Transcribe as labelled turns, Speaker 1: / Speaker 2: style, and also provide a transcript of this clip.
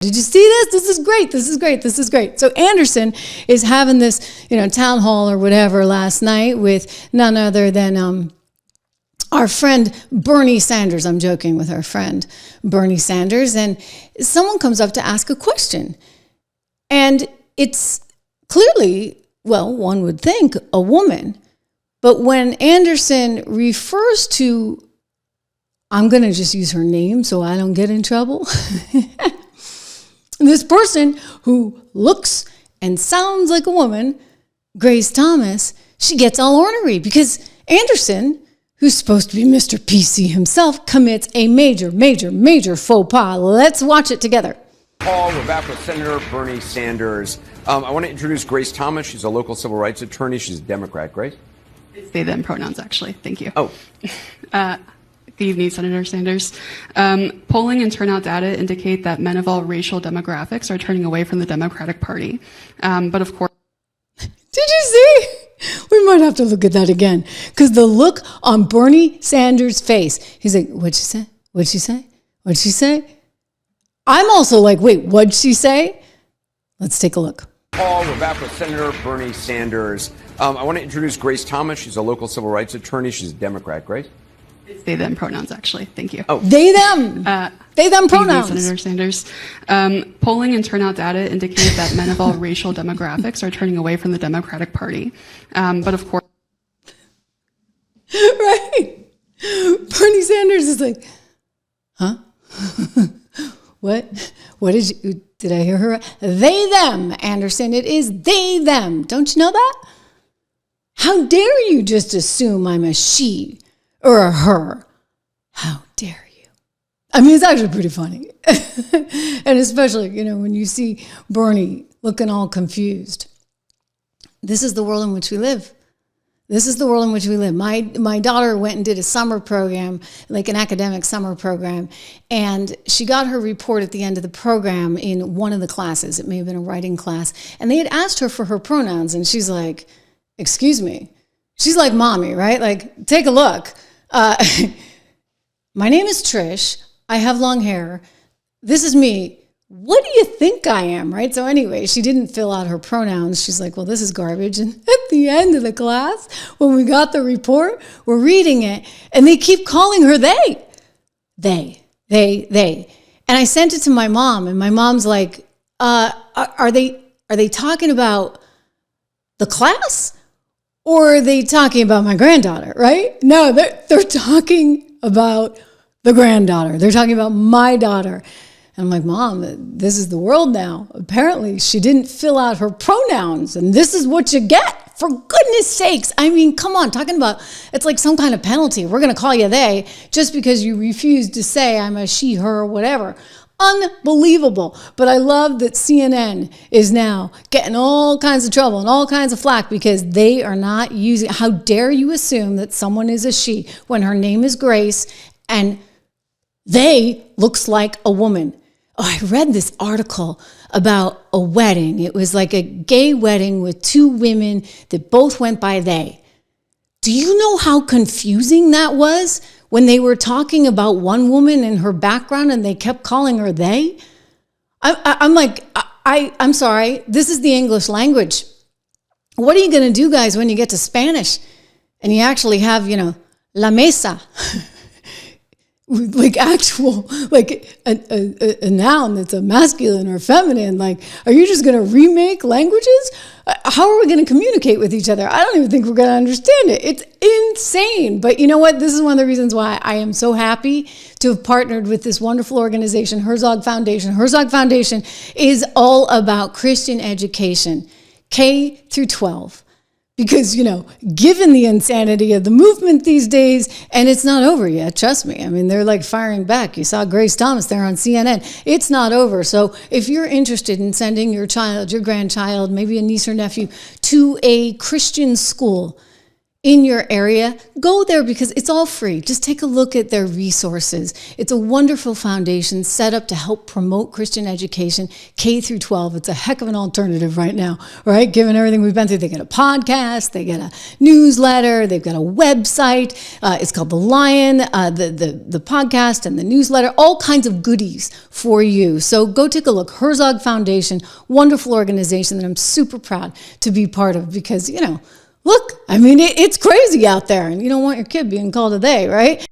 Speaker 1: Did you see this? This is great. This is great. This is great. So Anderson is having this, town hall or whatever last night with none other than our friend Bernie Sanders. I'm joking with our friend Bernie Sanders. And someone comes up to ask a question. And it's clearly, well, one would think a woman. But when Anderson refers to, I'm going to just use her name so I don't get in trouble. This person who looks and sounds like a woman, Grace Thomas, she gets all ornery because Anderson, who's supposed to be Mr. PC himself, commits a major, major, major faux pas. Let's watch it together.
Speaker 2: Paul, we're back with Senator Bernie Sanders. I want to introduce Grace Thomas. She's a local civil rights attorney. She's a Democrat. Grace?
Speaker 3: They, them pronouns, actually. Thank you.
Speaker 2: Oh.
Speaker 3: Good evening, Senator Sanders. Polling and turnout data indicate that men of all racial demographics are turning away from the Democratic Party. But of course...
Speaker 1: Did you see? We might have to look at that again. Because the look on Bernie Sanders' face, he's like, what'd she say? What'd she say? What'd she say? I'm also like, wait, what'd she say? Let's take a look.
Speaker 2: Paul, we're back with Senator Bernie Sanders. I want to introduce Grace Thomas. She's a local civil rights attorney. She's a Democrat. Grace?
Speaker 3: They, them pronouns, actually. Thank you.
Speaker 1: Oh. They, them. They, them pronouns.
Speaker 3: Senator Sanders. Polling and turnout data indicate that men of all racial demographics are turning away from the Democratic Party. But of course...
Speaker 1: Right. Bernie Sanders is like, huh? What? What did I hear her? They, them, Anderson. It is they, them. Don't you know that? How dare you just assume I'm a she or a her? How dare you? I mean, it's actually pretty funny. And especially, when you see Bernie looking all confused. This is the world in which we live. This is the world in which we live. My daughter went and did a summer program, like an academic summer program, and she got her report at the end of the program in one of the classes. It may have been a writing class. And they had asked her for her pronouns, and she's like, excuse me. She's like mommy, right? Like, take a look. My name is Trish. I have long hair. This is me. What do you think I am, right? So anyway, she didn't fill out her pronouns. She's like, well, this is garbage. And at the end of the class, when we got the report, we're reading it, and they keep calling her they. And I sent it to my mom, and my mom's like, are they talking about the class? Or are they talking about my granddaughter, right? No, they're talking about the granddaughter. They're talking about my daughter. And I'm like, Mom, this is the world now. Apparently, she didn't fill out her pronouns, and this is what you get. For goodness sakes. I mean, come on, talking about, it's like some kind of penalty. We're going to call you they just because you refuse to say I'm a she, her, or whatever. Unbelievable. But I love that CNN is now getting all kinds of trouble and all kinds of flack because they are not using, how dare you assume that someone is a she when her name is Grace and they looks like a woman. Oh, I read this article about a wedding. It was like a gay wedding with two women that both went by they. Do you know how confusing that was when they were talking about one woman and her background and they kept calling her they? I'm like, I'm sorry, this is the English language. What are you going to do, guys, when you get to Spanish and you actually have, la mesa? Like actual, like a noun that's a masculine or feminine. Like, are you just going to remake languages? How are we going to communicate with each other? I don't even think we're going to understand it. It's insane. But you know what? This is one of the reasons why I am so happy to have partnered with this wonderful organization, Herzog Foundation. Herzog Foundation is all about Christian education, K through 12. Because, given the insanity of the movement these days, and it's not over yet, trust me. I mean, they're like firing back. You saw Grace Thomas there on CNN. It's not over. So if you're interested in sending your child, your grandchild, maybe a niece or nephew to a Christian school, in your area, go there because it's all free. Just take a look at their resources. It's a wonderful foundation set up to help promote Christian education, K through 12. It's a heck of an alternative right now, right? Given everything we've been through, they get a podcast, they get a newsletter, they've got a website. It's called The Lion, the podcast and the newsletter, all kinds of goodies for you. So go take a look. Herzog Foundation, wonderful organization that I'm super proud to be part of because, look, I mean, it's crazy out there, and you don't want your kid being called a they, right?